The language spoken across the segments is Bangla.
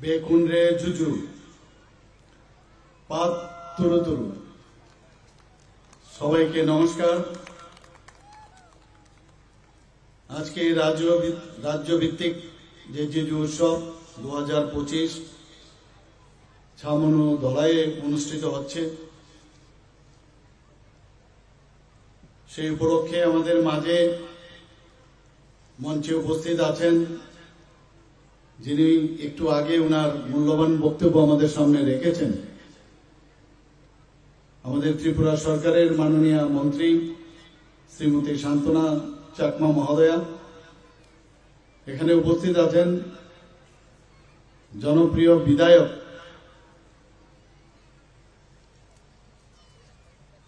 বেকুনরে জুজু পাত তুরু তুরু। সবাইকে নমস্কার। আজকে রাজ্যভিত্তিক যে জুজু উৎসব 2025 ছামনু ধলাইয়ে অনুষ্ঠিত হচ্ছে, সেই উপলক্ষে আমাদের মাঝে মঞ্চে উপস্থিত আছেন যিনি একটু আগে ওনার মূল্যবান বক্তব্য আমাদের সামনে রেখেছেন, আমাদের ত্রিপুরা সরকারের মাননীয় মন্ত্রী শ্রীমতী শান্তনা চাকমা মহোদয়া। এখানে উপস্থিত আছেন জনপ্রিয় বিধায়ক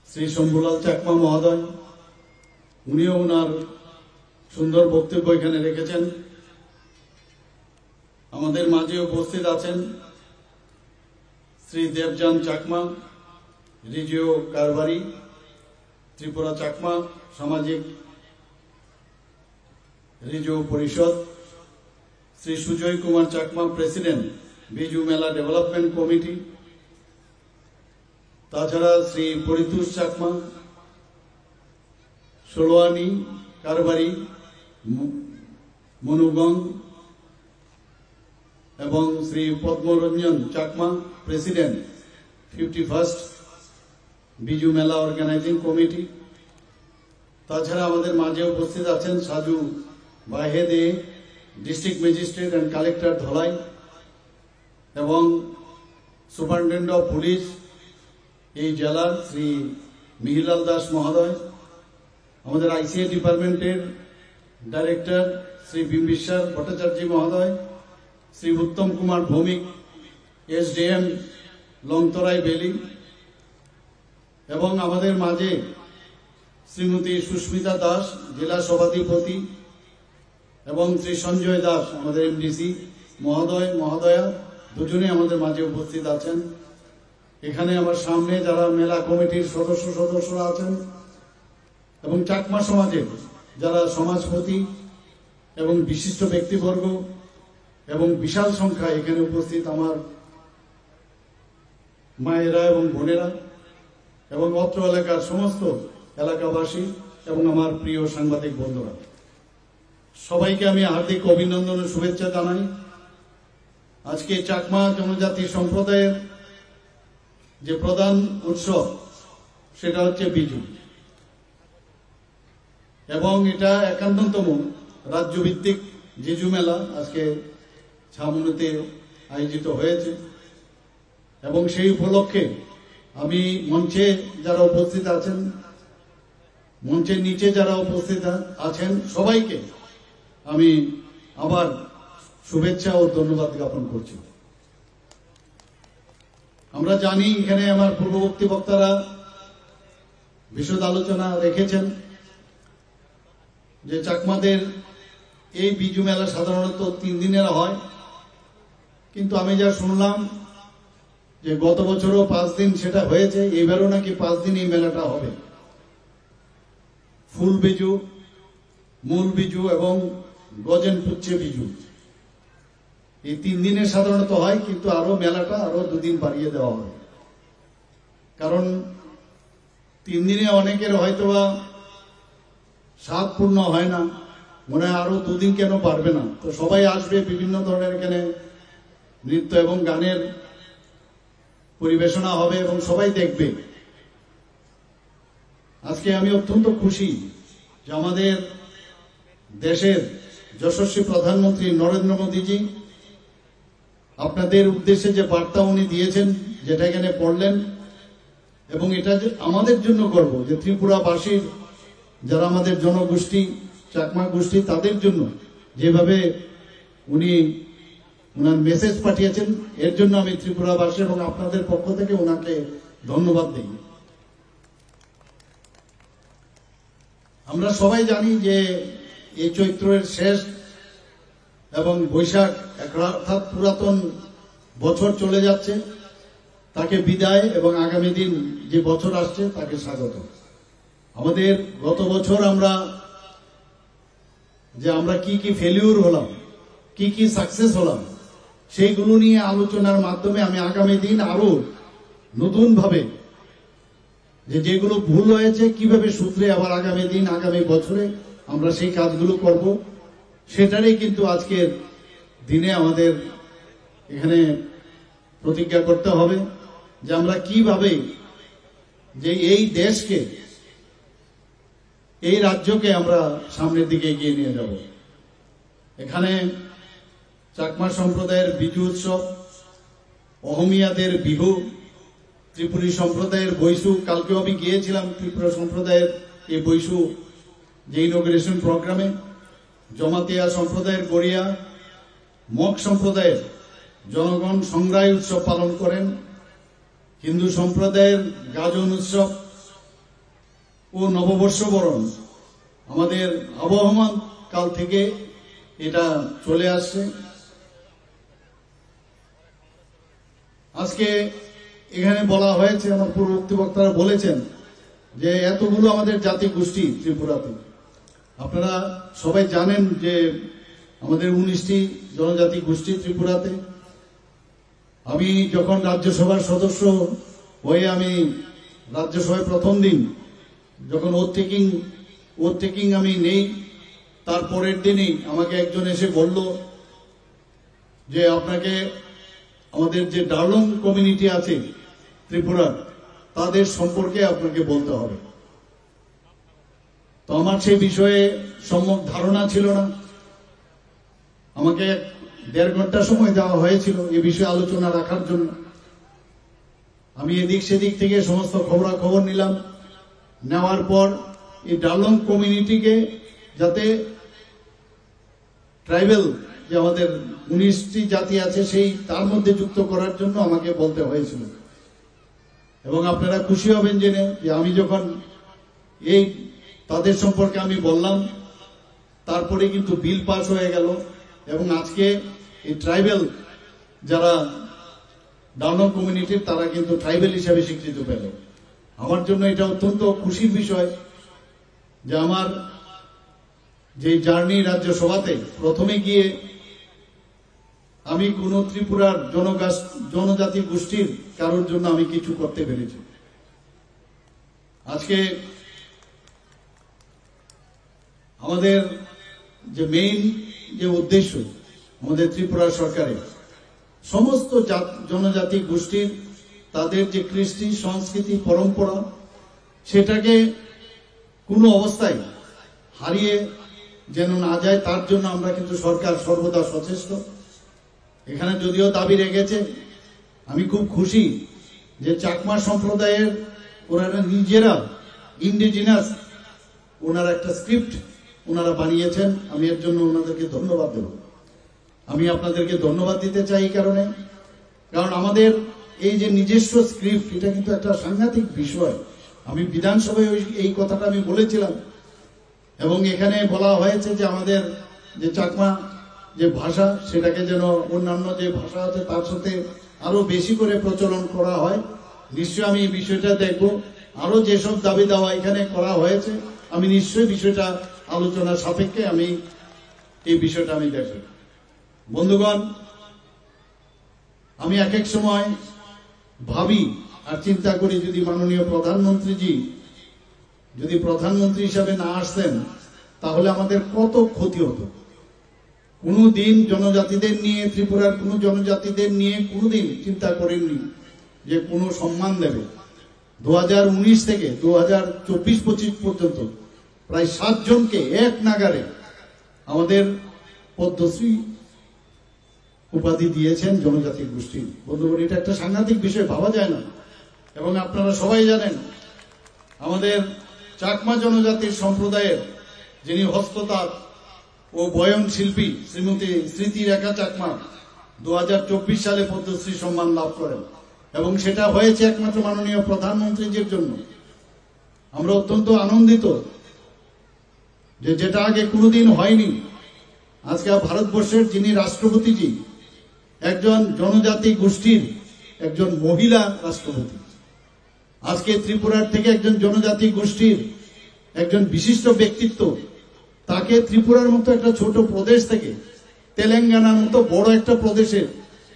শ্রী শম্ভুলাল চাকমা মহোদয়, উনিও ওনার সুন্দর বক্তব্য এখানে রেখেছেন। আমাদের মাঝে উপস্থিত আছেন শ্রী দেবযান চাকমা, রিজিও কারবারি, ত্রিপুরা চাকমা সামাজিক রিজিও পরিষদ, শ্রী সুজয় কুমার চাকমা, প্রেসিডেন্ট বিজু মেলা ডেভেলপমেন্ট কমিটি, তাছাড়া শ্রী পরিতোষ চাকমা, সোলোয়ানি কারবারি, মনুগং, এবং Shri Padmaranjan Chakma, president 51st Biju Mela organizing committee. তাছাড়া আমাদের মাঝে উপস্থিত আছেন Saju Vaheed, district magistrate and collector Dhalai, এবং সুপারিনটেন্ডেন্ট অফ পুলিশ এই জেলার শ্রী মিহিলাল দাস মহোদয়, আমাদের আইসিএ ডিপার্টমেন্টের ডাইরেক্টর শ্রী বিম্বিসার ভট্টাচার্য মহোদয়, শ্রী উত্তম কুমার ভৌমিক, এসডিএম লংতরাই বেলি, এবং আমাদের মাঝে শ্রীমতী সুস্মিতা দাস, জেলা সভাধিপতি, এবং শ্রী সঞ্জয় দাস, আমাদের এমডিসি মহোদয় মহোদয়া, দুজনে আমাদের মাঝে উপস্থিত আছেন। এখানে আমার সামনে যারা মেলা কমিটির সদস্যরা আছেন এবং চাকমা সমাজের যারা সমাজপতি এবং বিশিষ্ট ব্যক্তিবর্গ এবং বিশাল সংখ্যায় এখানে উপস্থিত আমার মায়েরা এবং বোনেরা এবং অত্র এলাকার সমস্ত এলাকাবাসী এবং আমার প্রিয় সাংবাদিক বন্ধুরা, সবাইকে আমি হার্দিক অভিনন্দন ও শুভেচ্ছা জানাই। আজকে চাকমা জনজাতি সম্প্রদায়ের যে প্রধান উৎসব সেটা হচ্ছে বিজু, এবং এটা 51তম রাজ্যভিত্তিক জিজু মেলা আজকে ছামনুতে আয়োজিত হয়েছে। এবং সেই উপলক্ষে আমি মঞ্চে যারা উপস্থিত আছেন, মঞ্চের নিচে যারা উপস্থিত আছেন, সবাইকে আমি আবার শুভেচ্ছা ও ধন্যবাদ জ্ঞাপন করছি। আমরা জানি এখানে আমার পূর্ববর্তী বক্তারা বিশদ আলোচনা রেখেছেন যে চাকমাদের এই বিজু মেলা সাধারণত 3 দিনের হয়, কিন্তু আমি যা শুনলাম যে গত বছরও 5 দিন সেটা হয়েছে, এবারও নাকি 5 দিন এই মেলাটা হবে। ফুল বিজু, মূল বিজু এবং গজেন পুচ্ছে বিজু, এই 3 দিনে সাধারণত হয়, কিন্তু আরো মেলাটা আরো 2 দিন বাড়িয়ে দেওয়া হয়। কারণ 3 দিনে অনেকের হয়তোবা স্বাদ পূর্ণ হয় না, মনে হয় আরো 2 দিন কেন পারবে না। তো সবাই আসবে, বিভিন্ন ধরনের এখানে নৃত্য এবং গানের পরিবেশনা হবে এবং সবাই দেখবে। আজকে আমি অত্যন্ত খুশি যে আমাদের দেশের যশস্বী প্রধানমন্ত্রী নরেন্দ্র মোদীজি আপনাদের উদ্দেশ্যে যে বার্তা উনি দিয়েছেন, যেটা এখানে পড়লেন, এবং এটা আমাদের জন্য গর্ব যে ত্রিপুরাবাসীর যারা আমাদের জনগোষ্ঠী চাকমা গোষ্ঠী, তাদের জন্য যেভাবে উনি ওনার মেসেজ পাঠিয়েছেন, এর জন্য আমি ত্রিপুরাবাসী এবং আপনাদের পক্ষ থেকে ওনাকে ধন্যবাদ দিই। আমরা সবাই জানি যে এই চৈত্রের শেষ এবং বৈশাখ অর্থাৎ পুরাতন বছর চলে যাচ্ছে, তাকে বিদায় এবং আগামী দিন যে বছর আসছে তাকে স্বাগত। আমাদের গত বছর আমরা কি ফেলিউর হলাম, কি সাকসেস হলাম, সেইগুলো নিয়ে আলোচনার মাধ্যমে আমি আগামী দিন আরো নতুন ভাবে যেগুলো ভুল হয়েছে কিভাবে শুধরে আবার আগামী দিন আগামী বছরে আমরা সেই কাজগুলো করব, সেটারই কিন্তু আজকের দিনে আমাদের এখানে প্রতিজ্ঞা করতে হবে যে আমরা কিভাবে যে এই দেশকে, এই রাজ্যকে আমরা সামনের দিকে এগিয়ে নিয়ে যাব। এখানে চাকমা সম্প্রদায়ের বিজু উৎসব, অহমিয়াদের বিহু, ত্রিপুরী সম্প্রদায়ের বৈশু, কালকেও আমি গিয়েছিলাম ত্রিপুরা সম্প্রদায়ের এই বৈশু যে ইনোগ্রেশন প্রোগ্রামে, জমাতিয়া সম্প্রদায়ের গড়িয়া, মগ সম্প্রদায়ের জনগণ সংগ্রায় উৎসব পালন করেন, হিন্দু সম্প্রদায়ের গাজন উৎসব ও নববর্ষ বরণ আমাদের আবহমান কাল থেকে এটা চলে আসছে। আজকে এখানে বলা হয়েছে, আমার পূর্ববর্তী বক্তারা বলেছেন যে এতগুলো আমাদের জাতি গোষ্ঠী ত্রিপুরাতে। আপনারা সবাই জানেন যে আমাদের 19টি জনজাতি গোষ্ঠী ত্রিপুরাতে। আমি যখন রাজ্যসভার সদস্য হয়ে আমি রাজ্যসভায় প্রথম দিন যখন ওথ টেকিং আমি নেই, তারপরের দিনই আমাকে একজন এসে বলল যে আপনাকে আমাদের যে ডার্লং কমিউনিটি আছে ত্রিপুরার, তাদের সম্পর্কে আপনাকে বলতে হবে। তো আমার সেই বিষয়ে সম্যক ধারণা ছিল না। আমাকে 1.5 ঘন্টা সময় দেওয়া হয়েছিল এ বিষয়ে আলোচনা রাখার জন্য। আমি এদিক সেদিক থেকে সমস্ত খবরাখবর নিলাম। নেওয়ার পর এই ডার্লং কমিউনিটিকে যাতে ট্রাইবেল যে আমাদের 19টি জাতি আছে সেই তার মধ্যে যুক্ত করার জন্য আমাকে বলতে হয়েছিল। এবং আপনারা খুশি হবেন জেনে যে আমি যখন এই তাদের সম্পর্কে আমি বললাম, তারপরে কিন্তু বিল পাস হয়ে গেল এবং আজকে এই ট্রাইবেল যারা ডার্লং কমিউনিটির তারা কিন্তু ট্রাইবেল হিসাবে স্বীকৃতি পেল। আমার জন্য এটা অত্যন্ত খুশির বিষয় যে আমার যে জার্নি রাজ্যসভাতে প্রথমে গিয়ে আমি কোন ত্রিপুরার জনজাতি গোষ্ঠীর কারোর জন্য আমি কিছু করতে পেরেছি। আজকে আমাদের যে মেইন যে উদ্দেশ্য আমাদের ত্রিপুরা সরকারের সমস্ত জনজাতি গোষ্ঠীর তাদের যে কৃষ্টি সংস্কৃতি পরম্পরা সেটাকে কোনো অবস্থায় হারিয়ে যেন না যায়, তার জন্য আমরা কিন্তু সরকার সর্বদা সচেষ্ট। এখানে যদিও দাবি রেখেছে, আমি খুব খুশি যে চাকমা সম্প্রদায়ের ওনারা নিজেরা ইন্ডিজিনাস ওনারা একটা স্ক্রিপ্ট ওনারা বানিয়েছেন। আমি এর জন্য ওনাদেরকে ধন্যবাদ দেব। আমি আপনাদেরকে ধন্যবাদ দিতে চাই এই কারণ আমাদের এই যে নিজস্ব স্ক্রিপ্ট এটা কিন্তু একটা সাংঘাতিক বিষয়। আমি বিধানসভায় এই কথাটা আমি বলেছিলাম এবং এখানে বলা হয়েছে যে আমাদের যে চাকমা যে ভাষা সেটাকে যেন অন্যান্য যে ভাষা আছে তার সাথে আরো বেশি করে প্রচলন করা হয়। নিশ্চয়ই আমি এই বিষয়টা দেখব। আরো যেসব দাবি দেওয়া এখানে করা হয়েছে আমি নিশ্চয়ই বিষয়টা আলোচনার সাপেক্ষে আমি এই বিষয়টা আমি দেখব। বন্ধুগণ, আমি এক এক সময় ভাবি আর চিন্তা করি যদি মাননীয় প্রধানমন্ত্রীজি যদি প্রধানমন্ত্রী হিসাবে না আসতেন তাহলে আমাদের কত ক্ষতি হতো। কোনদিন জনজাতিদের নিয়ে ত্রিপুরার কোন জনজাতিদের নিয়ে কোনদিন চিন্তা করেননি যে কোনো সম্মান দেবে। 2019 থেকে 2024-25 পর্যন্ত প্রায় 7 জনকে এক নাগারে আমাদের পদ্মশ্রী উপাধি দিয়েছেন জনজাতি গোষ্ঠী। বন্ধুগণ, এটা একটা সাংঘাতিক বিষয়, ভাবা যায় না। এবং আপনারা সবাই জানেন আমাদের চাকমা জনজাতির সম্প্রদায়ের যিনি হস্ততাঁত ও বয়ন শিল্পী শ্রীমতী স্মৃতি রেখা চাকমা 2024 সালে পদ্মশ্রী সম্মান লাভ করেন এবং সেটা হয়েছে একমাত্র মাননীয় প্রধানমন্ত্রীজির জন্য। আমরা অত্যন্ত আনন্দিত যে যেটা আগে কোনোদিন হয়নি। আজকে ভারতবর্ষের যিনি রাষ্ট্রপতিজি একজন জনজাতি গোষ্ঠীর একজন মহিলা রাষ্ট্রপতি। আজকে ত্রিপুরার থেকে একজন জনজাতি গোষ্ঠীর একজন বিশিষ্ট ব্যক্তিত্ব তাকে ত্রিপুরার মতো একটা ছোট প্রদেশ থেকে তেলেঙ্গানার মতো বড় একটা প্রদেশের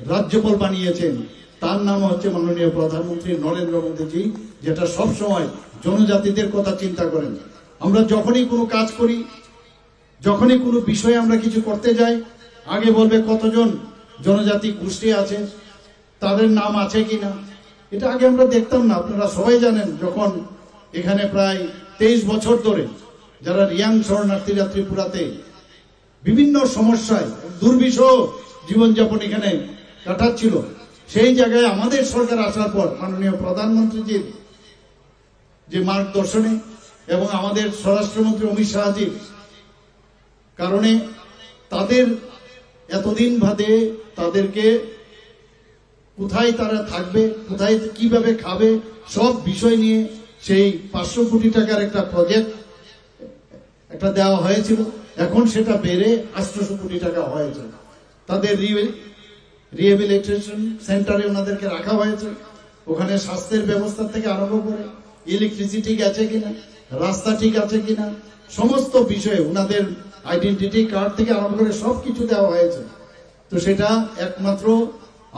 রাজ্যপাল বানিয়েছেন, তার নাম হচ্ছে মাননীয় প্রধানমন্ত্রী নরেন্দ্র মোদীজি, যেটা সব সময় জনজাতিদের কথা চিন্তা করেন। আমরা যখনই কোনো কাজ করি, যখনই কোনো বিষয়ে আমরা কিছু করতে যাই, আগে বলবে কতজন জনজাতি গোষ্ঠী আছে, তাদের নাম আছে কিনা। এটা আগে আমরা দেখতাম না। আপনারা সবাই জানেন, যখন এখানে প্রায় 23 বছর ধরে যারা রিয়াং শরণার্থীরা ত্রিপুরাতে বিভিন্ন সমস্যায় দুর্বিষহ জীবনযাপন এখানে কাটাচ্ছিল, সেই জায়গায় আমাদের সরকার আসার পর মাননীয় প্রধানমন্ত্রীজির যে মার্গদর্শনে এবং আমাদের স্বরাষ্ট্রমন্ত্রী অমিত শাহজির কারণে তাদের এতদিন বাদে তাদেরকে কোথায় তারা থাকবে, কোথায় কিভাবে খাবে, সব বিষয় নিয়ে সেই 500 কোটি টাকার একটা প্রজেক্ট একটা দেওয়া হয়েছিল। এখন সেটা বেড়ে 800 কোটি টাকা হয়েছে। তাদের রিহেবিলিটেশন সেন্টারে ওনাদেরকে রাখা হয়েছে। ওখানে স্বাস্থ্যের ব্যবস্থা থেকে আরম্ভ করে ইলেকট্রিসিটি আছে কিনা, রাস্তা ঠিক আছে কিনা, সমস্ত বিষয়ে ওনাদের আইডেন্টিটি কার্ড থেকে আরম্ভ করে সবকিছু দেওয়া হয়েছে। তো সেটা একমাত্র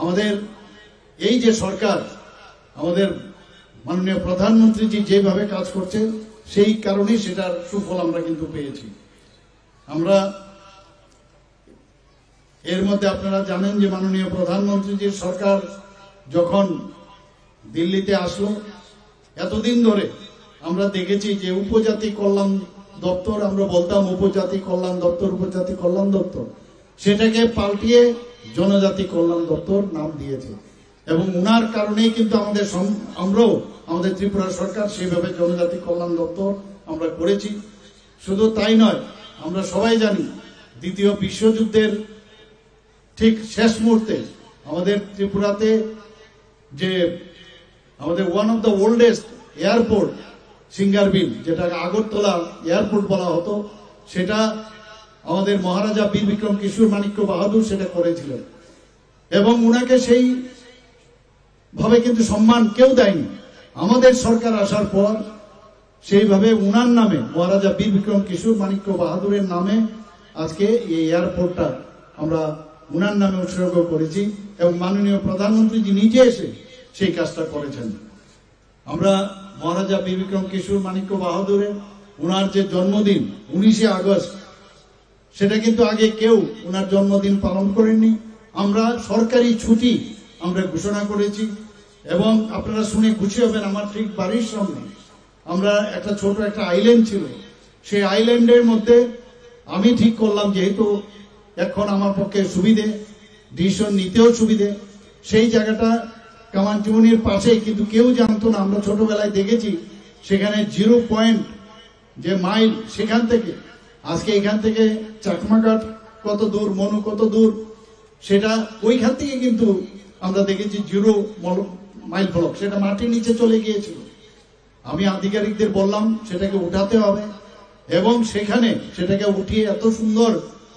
আমাদের এই যে সরকার, আমাদের মাননীয় প্রধানমন্ত্রীজি যেভাবে কাজ করছে, সেই কারণেই সেটার সুফল আমরা কিন্তু পেয়েছি। আমরা এর মধ্যে আপনারা জানেন যে মাননীয় প্রধানমন্ত্রীজির সরকার যখন দিল্লিতে আসলো, এতদিন ধরে আমরা দেখেছি যে উপজাতি কল্যাণ দপ্তর, আমরা বলতাম উপজাতি কল্যাণ দপ্তর, উপজাতি কল্যাণ দপ্তর, সেটাকে পাল্টিয়ে জনজাতি কল্যাণ দপ্তর নাম দিয়েছে। এবং উনার কারণেই কিন্তু আমরাও আমাদের ত্রিপুরা সরকার সেইভাবে জনজাতি কল্যাণ দপ্তর আমরা করেছি। শুধু তাই নয়, আমরা সবাই জানি দ্বিতীয় বিশ্বযুদ্ধের ঠিক শেষ মুহূর্তে আমাদের ত্রিপুরাতে যে আমাদের one of the oldest airport Singarbil, যেটাকে আগরতলা এয়ারপোর্ট বলা হতো, সেটা আমাদের মহারাজা বীর বিক্রম কিশোর মাণিক্য বাহাদুর সেটা করেছিলেন। এবং উনাকে সেই ভাবে কিন্তু সম্মান কেউ দেয়নি। আমাদের সরকার আসার পর সেইভাবে উনার নামে, মহারাজা বীর বিক্রম কিশোর মাণিক্য বাহাদুরের নামে আজকে এই এয়ারপোর্টটা আমরা উনার নামে উৎসর্গ করেছি এবং মাননীয় প্রধানমন্ত্রীজি নিজে এসে সেই কাজটা করেছেন। আমরা মহারাজা বীর বিক্রম কিশোর মাণিক্য বাহাদুরের উনার যে জন্মদিন 19শে আগস্ট, সেটা কিন্তু আগে কেউ উনার জন্মদিন পালন করেননি। আমরা সরকারি ছুটি আমরা ঘোষণা করেছি। এবং আপনারা শুনে খুশি হবেন, আমার ঠিক বাড়ির সামনে আমরা একটা ছোট একটা আইল্যান্ড ছিল, সেই আইল্যান্ডের মধ্যে আমি ঠিক করলাম, যেহেতু এখন আমার পক্ষে সুবিধে, ডিসিশন নিতেও সুবিধে, সেই জায়গাটা কামানচিমনির পাশেই, কিন্তু কেউ জানতো না। আমরা ছোটবেলায় দেখেছি সেখানে 0 পয়েন্ট যে মাইল, সেখান থেকে আজকে এখান থেকে চাকমাঘাট কত দূর, মনু কত দূর, সেটা ওইখান থেকে কিন্তু আমরা দেখেছি 0 মাইল ফলক, সেটা মাটির নিচে চলে গিয়েছিল। আমি আধিকারিকদের বললাম সেটাকে উঠাতে হবে এবং সেখানে সেটাকে উঠিয়ে এত সুন্দর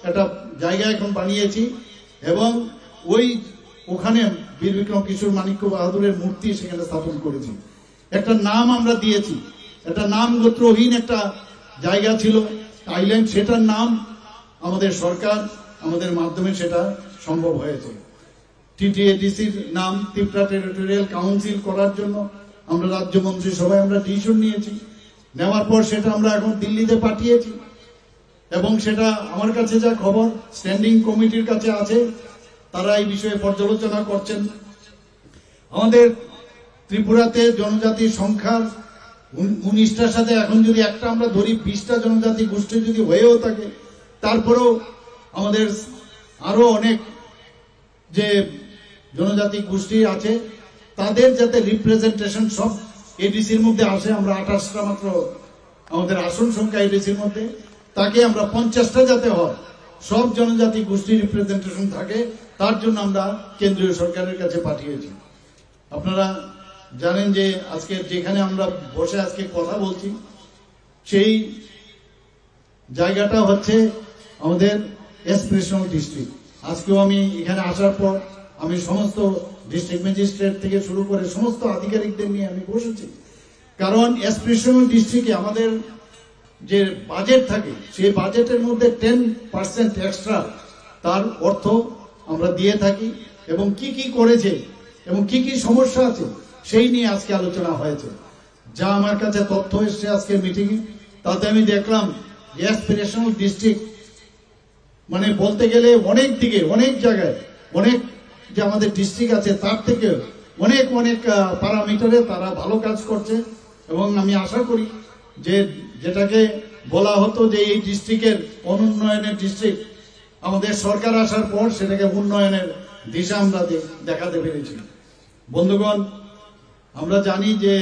একটা জায়গা এখন বানিয়েছি এবং ওখানে বীর বিক্রম কিশোর মাণিক্য বাহাদুরের মূর্তি সেখানে স্থাপন করেছি। একটা নাম আমরা দিয়েছি, একটা নাম গোত্রহীন একটা জায়গা ছিল আইল্যান্ড, সেটার নাম আমাদের সরকার, আমাদের মাধ্যমে সেটা সম্ভব হয়েছে। টিটিএডিসির নাম ত্রিপুরা টেরিটোরিয়াল কাউন্সিল করার জন্য আমরা রাজ্য মন্ত্রিসভায় আমরা ডিসিশন নিয়েছি। নেওয়ার পর সেটা আমরা এখন দিল্লিতে পাঠিয়েছি এবং সেটা আমার কাছে যা খবর স্ট্যান্ডিং কমিটির কাছে আছে, তারা এই বিষয়ে পর্যালোচনা করছেন। আমাদের ত্রিপুরাতে জনজাতির সংখ্যা 19টার সাথে এখন যদি একটা আমরা ধরি 20টা জনজাতি গোষ্ঠী যদি হয়েও থাকে, তারপরেও আমাদের আরো অনেক যে জনজাতি গোষ্ঠী আছে তাদের যাতে রিপ্রেজেন্টেশন সব এডিসির মধ্যে আসে। আমরা 28টা মাত্র আমাদের আসন সংখ্যা এডিসির মধ্যে, তাকে আমরা 50টা যাতে হয়, সব জনজাতি গোষ্ঠী রিপ্রেজেন্টেশন থাকে, তার জন্য আমরা কেন্দ্রীয় সরকারের কাছে পাঠিয়েছি। আপনারা জানেন যে আজকে যেখানে আমরা বসে আজকে কথা বলছি, সেই জায়গাটা হচ্ছে আমাদের এসপিরেশনাল ডিস্ট্রিক্ট। আজকেও আমি এখানে আসার পর আমি সমস্ত ডিস্ট্রিক্ট ম্যাজিস্ট্রেট থেকে শুরু করে সমস্ত আধিকারিকদের নিয়ে আমি বসেছি। কারণ এসপিরেশনাল ডিস্ট্রিক্টে আমাদের যে বাজেট থাকে, সেই বাজেটের মধ্যে 10% এক্সট্রা তার অর্থ আমরা দিয়ে থাকি এবং কি কি করেছে এবং কি কি সমস্যা আছে সেই নিয়ে আজকে আলোচনা হয়েছে। যা আমার কাছে তথ্য এসছে আজকের মিটিংয়ে, তাতে আমি দেখলাম যে অ্যাসপিরেশনাল ডিস্ট্রিক্ট মানে বলতে গেলে অনেক দিকে অনেক জায়গায় অনেক যে আমাদের ডিস্ট্রিক্ট আছে তার থেকে অনেক অনেক প্যারামিটারে তারা ভালো কাজ করছে। এবং আমি আশা করি যে যেটাকে বলা হতো যে এই ডিস্ট্রিক্টের অনুন্নয়নের ডিস্ট্রিক্ট, আমাদের সরকার আসার পর সেটাকে উন্নয়নের দিশা আমরা দেখাতে পেরেছি। বন্ধুগণ, আমরা জানি যে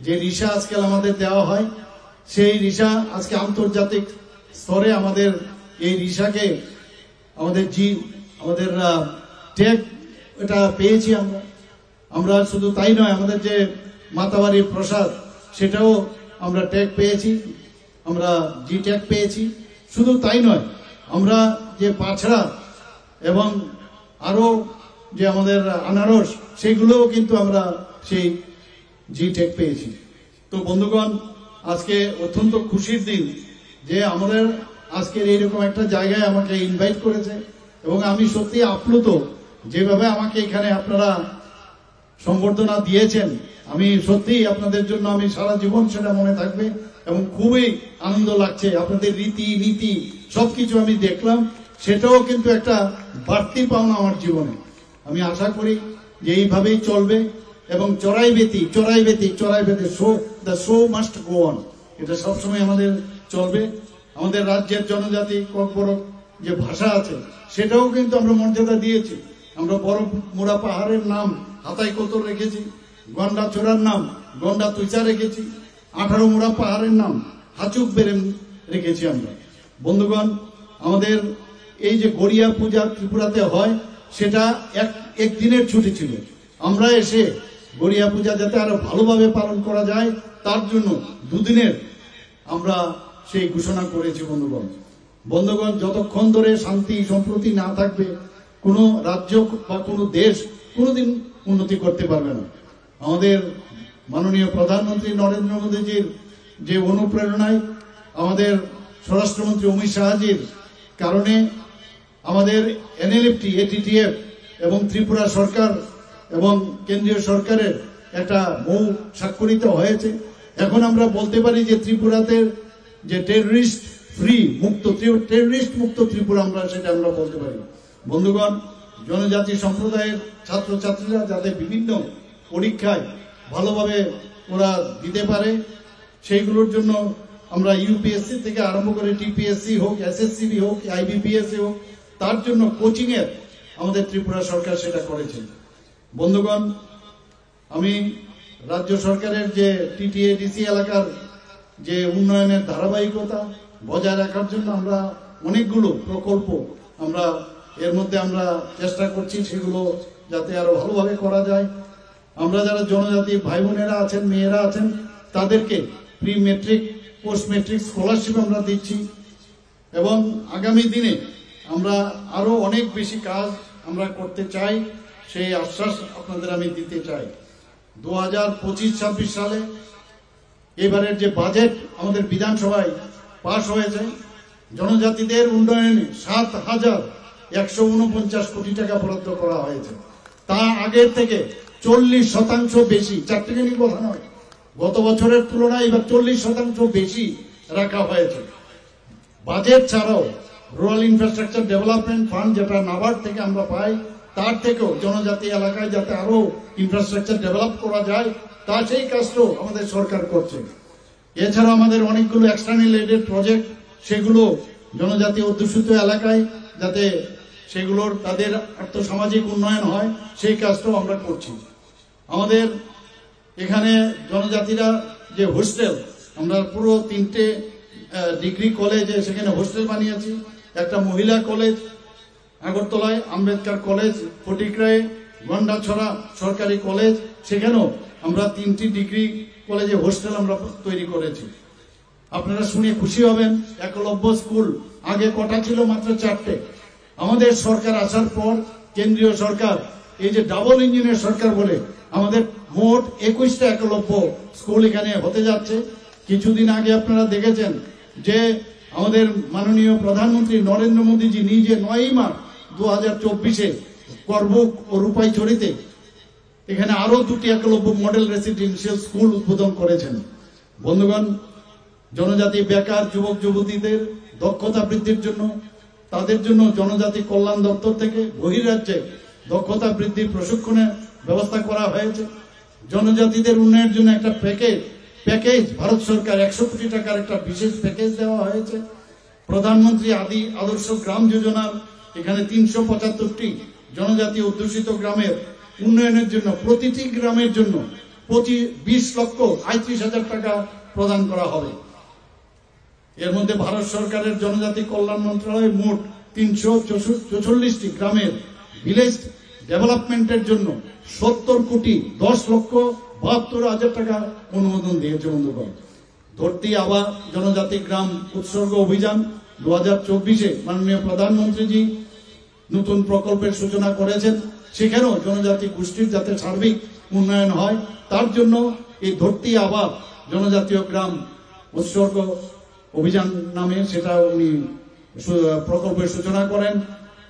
যে রিসা আজকাল আমাদের দেওয়া হয়, সেই রিসা আজকে আন্তর্জাতিক স্তরে আমাদের এই রিসাকে আমাদের ট্যাগ এটা পেয়েছি আমরা শুধু তাই নয়, আমাদের যে মাতাবাড়ির প্রসাদ সেটাও আমরা ট্যাগ পেয়েছি, আমরা জি ট্যাগ পেয়েছি। শুধু তাই নয়, আমরা যে পাছড়া এবং আরো যে আমাদের আনারস সেগুলোও কিন্তু আমরা সেই জি ট্যাগ পেয়েছি। তো বন্ধুগণ, আজকে অত্যন্ত খুশির দিন যে আমাদের আজকের এইরকম একটা জায়গায় আমাকে ইনভাইট করেছে এবং আমি সত্যি আপ্লুত যেভাবে আমাকে এখানে আপনারা সম্বর্ধনা দিয়েছেন। আমি সত্যি আপনাদের জন্য আমি সারা জীবন সেটা মনে থাকবে এবং খুবই আনন্দ লাগছে। আপনাদের রীতি নীতি সবকিছু আমি দেখলাম, সেটাও কিন্তু একটা বাড়তি পাওনা আমার জীবনে। আমি আশা করি যে এইভাবেই চলবে এবং চড়াই বেতি the show must go on, এটা সবসময় আমাদের চলবে। আমাদের রাজ্যের জনজাতি ককবরক যে ভাষা আছে সেটাও কিন্তু আমরা মর্যাদা দিয়েছি। আমরা বড় মুড়া পাহাড়ের নাম হাতাই কোতর রেখেছি, গন্ডা চূড়ার নাম গন্ডা তুইচা রেখেছি, 18 মুড়া পাহাড়ের নাম হাচুক বেরেম রেখেছি আমরা। বন্ধুগণ, আমাদের এই যে গড়িয়া পূজা ত্রিপুরাতে হয় সেটা একদিনের ছুটি ছিল। আমরা এসে গড়িয়া পূজা যাতে আরো ভালোভাবে পালন করা যায় তার জন্য 2 দিনের আমরা সেই ঘোষণা করেছি। বন্ধুগণ, যতক্ষণ ধরে শান্তি সম্প্রীতি না থাকবে কোনো রাজ্য বা কোনো দেশ কোনোদিন উন্নতি করতে পারবে না। আমাদের মাননীয় প্রধানমন্ত্রী নরেন্দ্র মোদীজির যে অনুপ্রেরণায়, আমাদের স্বরাষ্ট্রমন্ত্রী অমিত শাহজির কারণে আমাদের এনএলএফটি, এটিটিএফ এবং ত্রিপুরা সরকার এবং কেন্দ্রীয় সরকারের একটা মৌ স্বাক্ষরিত হয়েছে। এখন আমরা বলতে পারি যে ত্রিপুরাতে যে টেররিস্ট মুক্ত ত্রিপুরা সেটা আমরা বলতে পারি। বন্ধুগণ, জনজাতি সম্প্রদায়ের ছাত্রছাত্রীরা যাতে বিভিন্ন পরীক্ষায় ভালোভাবে ওরা দিতে পারে সেইগুলোর জন্য আমরা ইউপিএসসি থেকে আরম্ভ করে টিপিএসসি হোক, এসএসসিবি হোক, আইবিপিএসসি হোক, তার জন্য কোচিং এর আমাদের ত্রিপুরা সরকার সেটা করেছে। বন্ধুগণ, আমি রাজ্য সরকারের যে টিটিএডিসি এলাকার যে উন্নয়নের ধারাবাহিকতা বজায় রাখার জন্য আমরা অনেকগুলো প্রকল্প আমরা এর মধ্যে আমরা চেষ্টা করছি সেগুলো যাতে আরো ভালোভাবে করা যায়। আমরা যারা জনজাতি ভাই বোনেরা আছেন, মেয়েরা আছেন, তাদেরকে pre metric post metric scholarship আমরা দিচ্ছি এবং আগামী দিনে আমরা আরো অনেক বেশি কাজ আমরা করতে চাই, সেই আশ্বাস আপনাদের আমি দিতে চাই। 2025-26 সালে এবারের যে বাজেট আমাদের বিধানসভায় পাশ হয়েছে, জনজাতিদের উন্নয়নে 7,149 কোটি টাকা বরাদ্দ করা হয়েছে। তা আগের থেকে 40% বেশি, চারটিখানি কথা নয়, গত বছরের তুলনায় এবার 40% বেশি রাখা হয়েছে। বাজেট ছাড়াও রুরাল ইনফ্রাস্ট্রাকচার ডেভেলপমেন্ট ফান্ড যেটা নাবার্ড থেকে আমরা পাই, তার থেকেও জনজাতি এলাকায় যাতে আরো ইনফ্রাস্ট্রাকচার ডেভেলপ করা যায় তা সেই কাজটাও আমাদের সরকার করছে। এছাড়া আমাদের অনেকগুলো এক্সটার্নাল এডেড প্রজেক্ট, সেগুলো জনজাতি অধ্যুষিত এলাকায় যাতে সেগুলোর তাদের আর্থসামাজিক উন্নয়ন হয় সেই কাজটাও আমরা করছি। আমাদের এখানে জনজাতিরা যে হোস্টেল, আমরা পুরো 3টে ডিগ্রি কলেজে সেখানে হোস্টেল বানিয়েছি। একটা মহিলা কলেজ আগরতলায়, আম্বেদকর কলেজ ফটিকরায়ে, গন্ডাছড়া সরকারি কলেজ, সেখানেও আমরা 3টি ডিগ্রি কলেজে হোস্টেল আমরা তৈরি করেছি। আপনারা শুনে খুশি হবেন, একলব্য স্কুল আগে কটা ছিল? মাত্র 4টে। আমাদের সরকার আসার পর কেন্দ্রীয় সরকার এই যে ডাবল ইঞ্জিনের সরকার বলে আমাদের মোট 21টা একলব্য স্কুল এখানে হতে যাচ্ছে। কিছুদিন আগে আপনারা দেখেছেন যে আমাদের মাননীয় প্রধানমন্ত্রী নরেন্দ্র মোদীজি নিজে 9ই মার্চ 2024 করবুক ও রূপাইছড়িতে এখানে আরো 2টি একলব্য মডেল রেসিডেন্সিয়াল স্কুল উদ্বোধন করেছেন। বন্ধুগণ, জনজাতি বেকার যুবক যুবতীদের দক্ষতা বৃদ্ধির জন্য তাদের জন্য জনজাতি কল্যাণ দপ্তর থেকে বহির্রাজ্যে দক্ষতা বৃদ্ধির প্রশিক্ষণের ব্যবস্থা করা হয়েছে। জনজাতিদের উন্নয়নের জন্য একটা প্যাকেজ ভারত সরকার 100 কোটি টাকার একটা বিশেষ প্যাকেজ দেওয়া হয়েছে। প্রধানমন্ত্রী আদর্শ গ্রাম যোজনার এখানে 375টি জনজাতি অধ্যুষিত গ্রামের উন্নয়নের জন্য প্রতিটি গ্রামের জন্য 20,35,000 টাকা প্রদান করা হবে। এর মধ্যে ভারত সরকারের জনজাতি কল্যাণ মন্ত্রণালয় মোট 344টি গ্রামের ভিলেজ ডেভেলপমেন্টের জন্য 70,10,72,000 টাকা অনুমোদন দিয়েছে। বন্ধুগণ, ধরতি আবা জনজাতি গ্রাম উৎসর্গ অভিযান 2024-এ মাননীয় প্রধানমন্ত্রীজি নতুন প্রকল্পের সূচনা করেছেন। সেখানেও জনজাতি গোষ্ঠীর যাতে সার্বিক উন্নয়ন হয় তার জন্য এই ধরতি আবা জনজাতীয় গ্রাম উৎসর্গ অভিযান নামে সেটা উনি প্রকল্পের সূচনা করেন।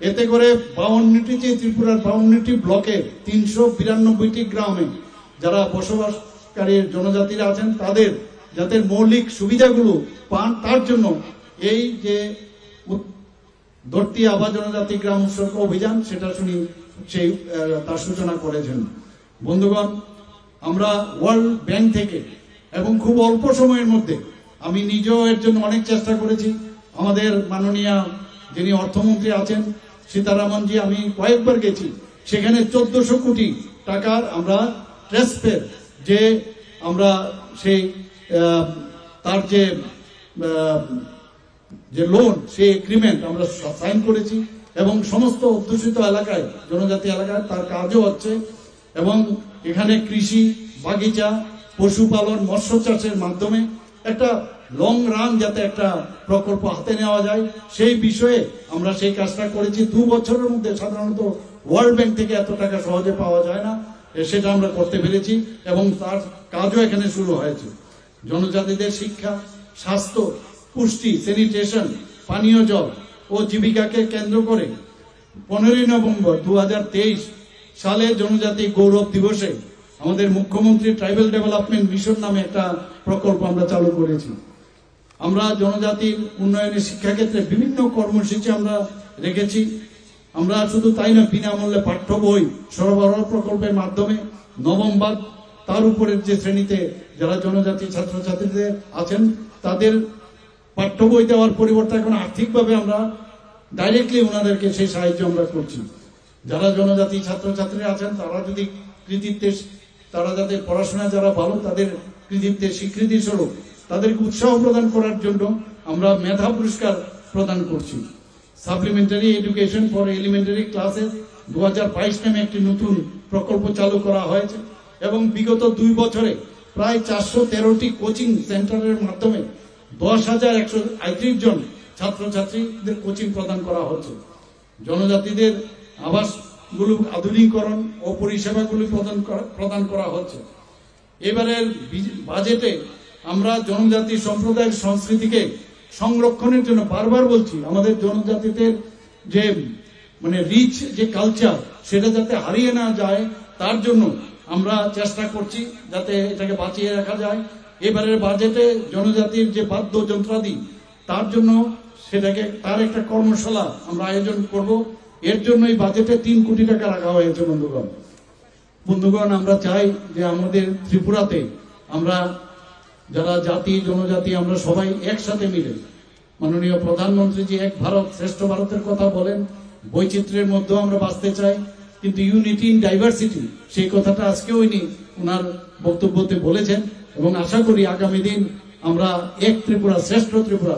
এতে করে 52টি যে ত্রিপুরার 52টি ব্লকে 392টি গ্রামে যারা বসবাসকারী জনজাতিরা আছেন তাদের যাতে মৌলিক সুবিধাগুলো পান তার জন্য এই যে ধরতি আবা জনজাতি গ্রাম উৎসর্গ অভিযান সেটা তার সূচনা করেছেন। বন্ধুগণ, আমরা ওয়ার্ল্ড ব্যাংক থেকে এবং খুব অল্প সময়ের মধ্যে আমি নিজেও এর জন্য অনেক চেষ্টা করেছি। আমাদের মাননীয় যিনি অর্থমন্ত্রী আছেন সীতারামনজি, আমি কয়েকবার গেছি, সেখানে 1400 কোটি টাকার আমরা ট্রান্সফার যে আমরা সেই তার যে লোন সেই এগ্রিমেন্ট আমরা সাইন করেছি এবং সমস্ত অধ্যুষিত এলাকায় জনজাতি এলাকায় তার কাজও হচ্ছে এবং এখানে কৃষি বাগিচা পশুপালন মৎস্য চাষের মাধ্যমে একটা লং রান যাতে একটা প্রকল্প হাতে নেওয়া যায় সেই বিষয়ে আমরা সেই কাজটা করেছি। 2 বছরের মধ্যে সাধারণত ওয়ার্ল্ড ব্যাংক থেকে এত টাকা সহজে পাওয়া যায় না, সেটা আমরা করতে পেরেছি এবং তার কাজও এখানে শুরু হয়েছে। জনজাতিদের শিক্ষা, স্বাস্থ্য, পুষ্টি, স্যানিটেশন, পানীয় জল ও জীবিকাকে কেন্দ্র করে 15 নভেম্বর 2023 সালে জনজাতি গৌরব দিবসে আমাদের মুখ্যমন্ত্রী ট্রাইবাল ডেভেলপমেন্ট মিশন নামে একটা প্রকল্প আমরা চালু করেছি। আমরা জনজাতির উন্নয়নে শিক্ষাক্ষেত্রে বিভিন্ন কর্মসূচি আমরা রেখেছি। আমরা শুধু তাই না, বিনামূল্যে পাঠ্য বই সরবরাহ প্রকল্পের মাধ্যমে নবম বাদ তার উপরের যে শ্রেণীতে যারা জনজাতি ছাত্রছাত্রীদের আছেন তাদের পাঠ্য বই দেওয়ার পরিবর্তে এখন আর্থিকভাবে আমরা ডাইরেক্টলি ওনাদেরকে সেই সাহায্য আমরা করছি। যারা জনজাতি ছাত্রছাত্রী আছেন তারা যদি তারা যাতে পড়াশোনা যারা ভালো তাদের কৃতিত্বের স্বীকৃতি স্বরূপ তাদেরকে উৎসাহ প্রদান করার জন্য আমরা মেধা পুরস্কার প্রদান করছি। Supplementary education for elementary classes 2022 নামে একটি নতুন প্রকল্প চালু করা হয়েছে এবং বিগত 2 বছরে প্রায় 413টি কোচিং সেন্টারের মাধ্যমে 10,138 জন ছাত্রছাত্রীদের কোচিং প্রদান করা হচ্ছে। জনজাতিদের আবাসগুলো আধুনিকরণ ও পরিষেবাগুলি প্রদান করা হচ্ছে। এবারের বাজেটে আমরা জনজাতি সম্প্রদায়ের সংস্কৃতিকে সংরক্ষণের জন্য বারবার বলছি, আমাদের জনজাতিদের যে রিচ যে কালচার সেটা যাতে হারিয়ে না যায় তার জন্য আমরা চেষ্টা করছি যাতে এটাকে বাঁচিয়ে রাখা যায়। এবারের বাজেটে জনজাতির যে বাদ্যযন্ত্রাদি তার জন্য তার একটা কর্মশালা আমরা আয়োজন করব। এর জন্য এই বাজেটে 3 কোটি টাকা রাখা হয়েছে। বন্ধুগণ, আমরা চাই যে আমাদের ত্রিপুরাতে আমরা যারা জাতি জনজাতি আমরা সবাই একসাথে মিলে, মাননীয় প্রধানমন্ত্রী যে এক ভারত শ্রেষ্ঠ ভারতের কথা বলেন, বৈচিত্র্যের মধ্যেও আমরা বাঁচতে চাই, কিন্তু ইউনিটি ইন ডাইভার্সিটি সেই কথাটা আজকেও উনি ওনার বক্তব্যতে বলেছেন এবং আশা করি আগামী দিন আমরা এক ত্রিপুরা শ্রেষ্ঠ ত্রিপুরা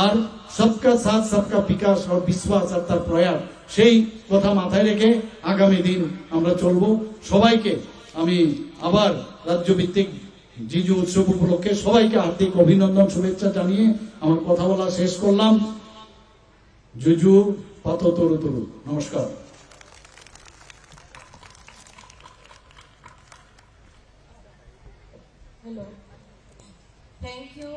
আর সবকা সাথ সবকা বিকাশ আর বিশ্বাস আর তার প্রয়াস সেই কথা মাথায় রেখে আগামী দিন আমরা চলব। সবাইকে আমি আবার রাজ্যভিত্তিক জিজু উৎসব উপলক্ষে সবাইকে হার্দিক অভিনন্দন শুভেচ্ছা জানিয়ে আমার কথা বলা শেষ করলাম। জুজু পাত তরু তরু, নমস্কার। Hello. Thank you.